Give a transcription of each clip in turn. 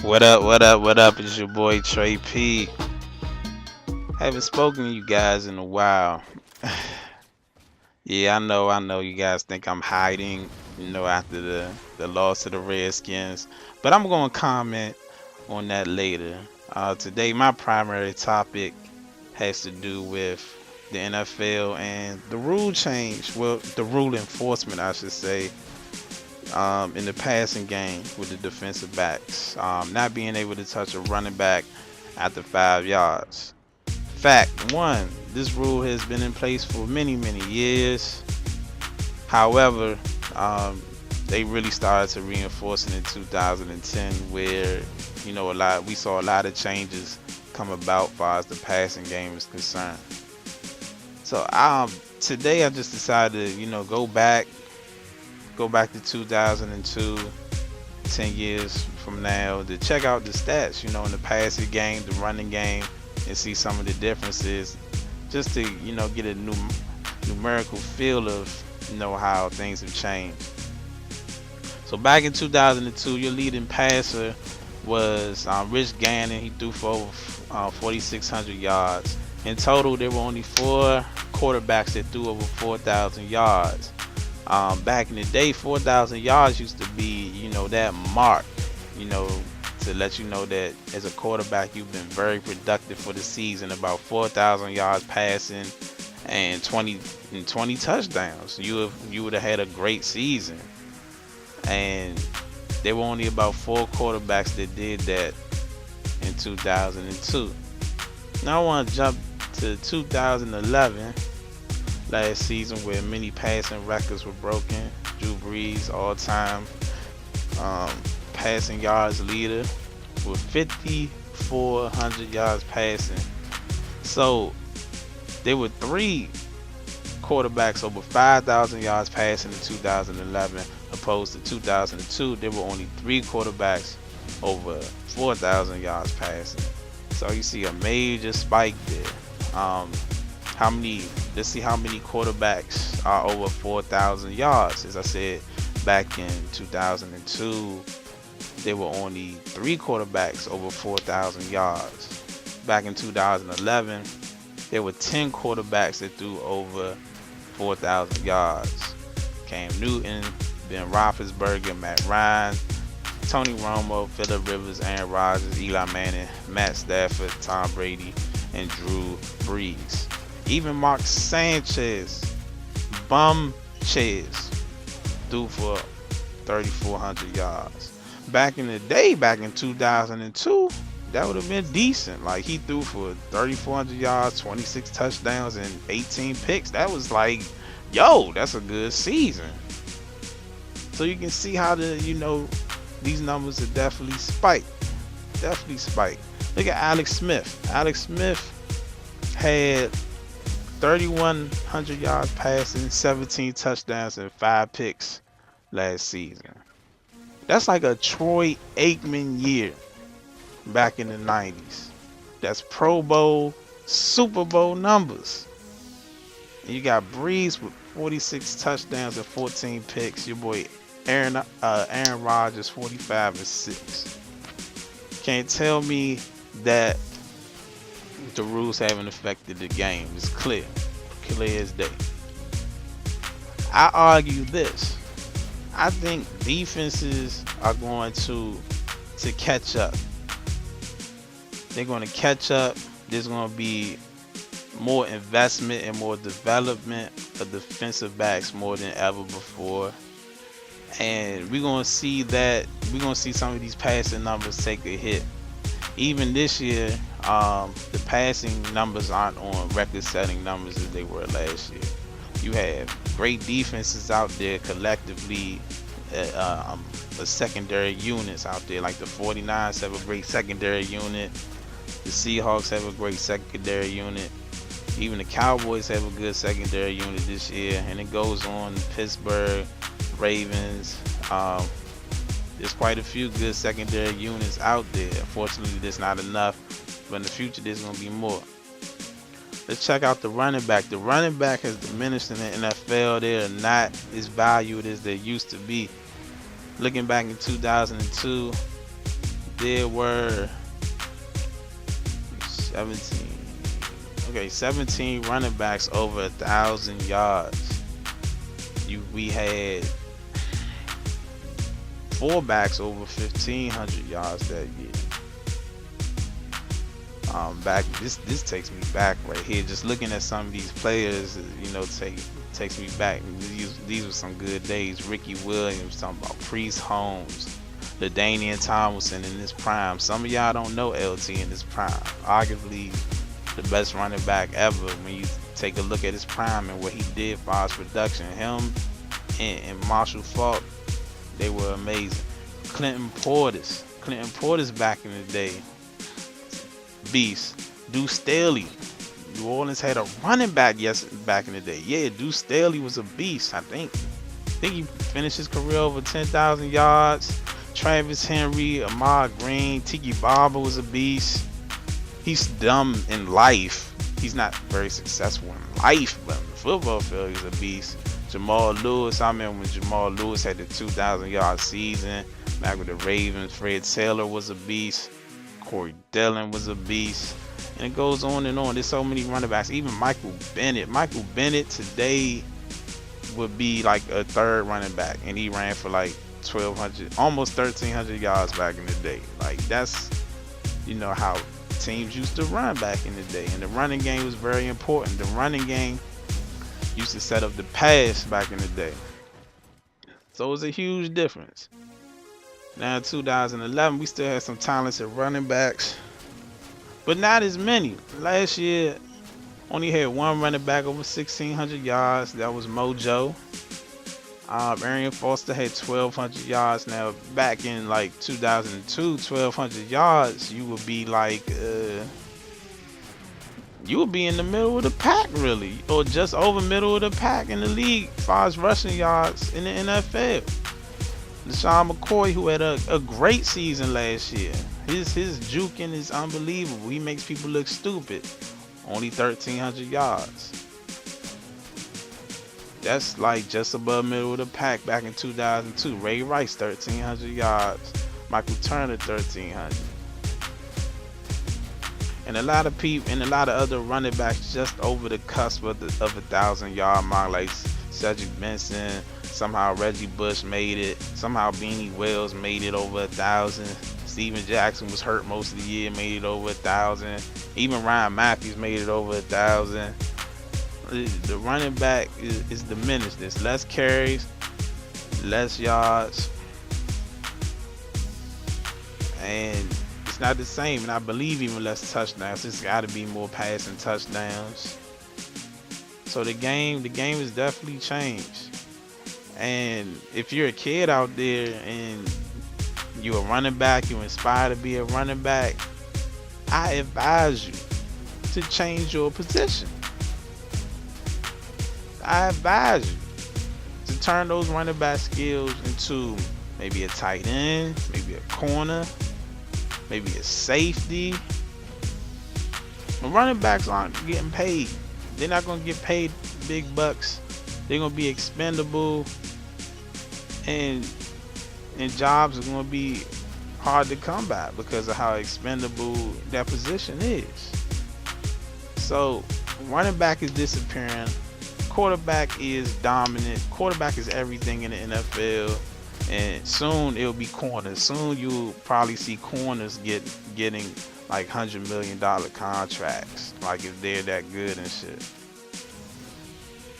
What up, what up, what up? It's your boy Trey P. Haven't spoken to you guys in a while. Yeah, I know you guys think I'm hiding, after the loss of the Redskins. But I'm gonna comment on that later. Today my primary topic has to do with the NFL and the rule change. Well, the rule enforcement I should say, in the passing game with the defensive backs. Not being able to touch a running back after 5 yards. Fact one, this rule has been in place for many, many years. However, they really started to reinforce it in 2010, where we saw a lot of changes come about as far as the passing game is concerned. So today I just decided to go back to 2002, 10 years from now, to check out the stats, in the passing game, the running game, and see some of the differences, just to get a numerical feel of how things have changed. So back in 2002, your leading passer was Rich Gannon. He threw for over 4,600 yards. In total, there were only 4 quarterbacks that threw over 4,000 yards. Back in the day, 4,000 yards used to be, that mark, to let you know that as a quarterback, you've been very productive for the season. About 4,000 yards passing and 20 touchdowns. You would have had a great season. And there were only about 4 quarterbacks that did that in 2002. Now I want to jump to 2011. Last season, where many passing records were broken. Drew Brees, all-time passing yards leader, with 5,400 yards passing. So there were 3 quarterbacks over 5,000 yards passing in 2011, opposed to 2002. There were only 3 quarterbacks over 4,000 yards passing. So you see a major spike there. Let's see how many quarterbacks are over 4,000 yards. As I said, back in 2002, there were only 3 quarterbacks over 4,000 yards. Back in 2011, there were 10 quarterbacks that threw over 4,000 yards. Cam Newton, Ben Roethlisberger, Matt Ryan, Tony Romo, Phillip Rivers, Aaron Rodgers, Eli Manning, Matt Stafford, Tom Brady, and Drew Brees. Even Mark Sanchez, threw for 3,400 yards. Back in the day, back in 2002, that would have been decent. Like, he threw for 3,400 yards, 26 touchdowns, and 18 picks. That was like, that's a good season. So you can see how these numbers are definitely spiked. Definitely spiked. Look at Alex Smith. Alex Smith had 3,100 yards passing, 17 touchdowns, and 5 picks last season. That's like a Troy Aikman year back in the 90s. That's Pro Bowl, Super Bowl numbers. And you got Brees with 46 touchdowns and 14 picks. Your boy Aaron Rodgers, 45 and 6. Can't tell me that the rules haven't affected the game. It's clear as day. I argue this. I think defenses are going to catch up. They're going to catch up. There's going to be more investment and more development of defensive backs more than ever before. And we're going to see some of these passing numbers take a hit. Even this year, the passing numbers aren't on record-setting numbers as they were last year. You have great defenses out there collectively, the secondary units out there. Like the 49ers have a great secondary unit. The Seahawks have a great secondary unit. Even the Cowboys have a good secondary unit this year. And it goes on. Pittsburgh, Ravens. There's quite a few good secondary units out there. Unfortunately, there's not enough. But in the future, there's going to be more. Let's check out the running back. The running back has diminished in the NFL. They are not as valued as they used to be. Looking back in 2002, there were 17. Okay, 17 running backs over 1,000 yards. We had 4 backs over 1,500 yards that year. Back this takes me back right here. Just looking at some of these players, you know, takes me back. These were some good days. Ricky Williams, talking about Priest Holmes, LaDainian Tomlinson in his prime. Some of y'all don't know LT in his prime. Arguably the best running back ever when you take a look at his prime and what he did for his production. Him and Marshall Faulk, they were amazing. Clinton Portis back in the day, beast. Deuce Staley. New Orleans had a running back back in the day. Yeah, Deuce Staley was a beast. I think he finished his career over 10,000 yards. Travis Henry, Ahmad Green, Tiki Barber was a beast. He's dumb in life. He's not very successful in life, but on the football field, he's a beast. Jamal Lewis, I remember when Jamal Lewis had the 2,000 yard season back with the Ravens. Fred Taylor was a beast. Corey Dillon was a beast. And it goes on and on. There's so many running backs. Even Michael Bennett. Michael Bennett today would be like a third running back, and he ran for like 1,200, almost 1,300 yards back in the day. Like, that's, you know, how teams used to run back in the day. And the running game was very important. The running game used to set up the pass back in the day. So it was a huge difference. Now in 2011, we still had some talented running backs, but not as many. Last year, only had one running back over 1,600 yards. That was Mojo. Arian Foster had 1,200 yards. Now back in like 2002, 1,200 yards, you would be like, you would be in the middle of the pack, really, or just over middle of the pack in the league as far as rushing yards in the NFL. LaShawn McCoy, who had a great season last year. His juking is unbelievable. He makes people look stupid. Only 1,300 yards. That's like just above middle of the pack back in 2002. Ray Rice, 1,300 yards. Michael Turner, 1,300. And a lot of people and a lot of other running backs just over the cusp of the 1,000-yard mark, like Cedric Benson. Somehow Reggie Bush made it. Somehow Beanie Wells made it over 1,000. Steven Jackson was hurt most of the year, made it over 1,000. Even Ryan Matthews made it over 1,000. The running back is diminished. There's less carries, less yards, and it's not the same. And I believe even less touchdowns. There's got to be more passing touchdowns. So the game has definitely changed. And if you're a kid out there and you're a running back, you're inspired to be a running back, I advise you to change your position. I advise you to turn those running back skills into maybe a tight end, maybe a corner, maybe a safety. The running backs aren't getting paid. They're not going to get paid big bucks. They're going to be expendable, and jobs are going to be hard to come by because of how expendable that position is. So running back is disappearing. Quarterback is dominant. Quarterback is everything in the NFL, and soon it'll be corners. Soon you'll probably see corners getting like $100 million contracts, like if they're that good and shit.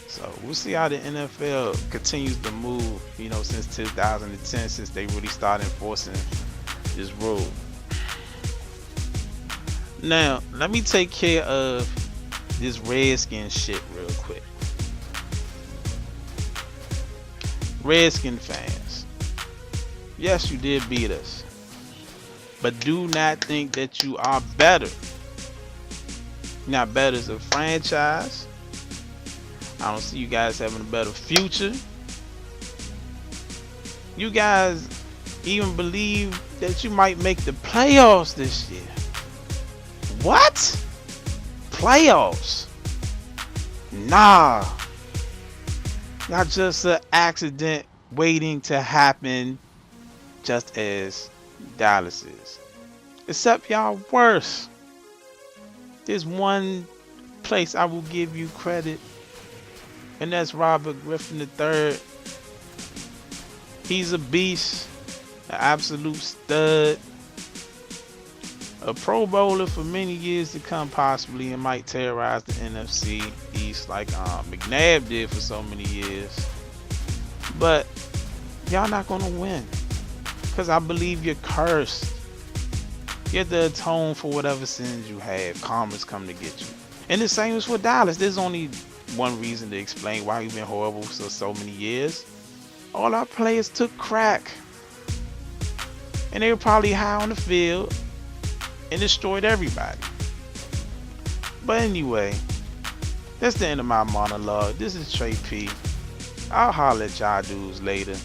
So we'll see how the NFL continues to move, you know, since 2010, since they really started enforcing this rule. Now, let me take care of this Redskin shit real quick. Redskin fans, yes, you did beat us, but do not think that you are better. You're not better as a franchise. I don't see you guys having a better future. You guys even believe that you might make the playoffs this year. What? Playoffs? Nah. Not just an accident waiting to happen, just as Dallas is. Except y'all worse. There's one place I will give you credit, and that's Robert Griffin III. He's a beast, an absolute stud, a Pro Bowler for many years to come, possibly, and might terrorize the NFC East like McNabb did for so many years. But y'all not gonna win, because I believe you're cursed. You have to atone for whatever sins you have. Karma's come to get you. And the same is for Dallas. There's only one reason to explain why we've been horrible for so many years. All our players took crack, and they were probably high on the field and destroyed everybody. But anyway, that's the end of my monologue. This is Trey P. I'll holler at y'all dudes later.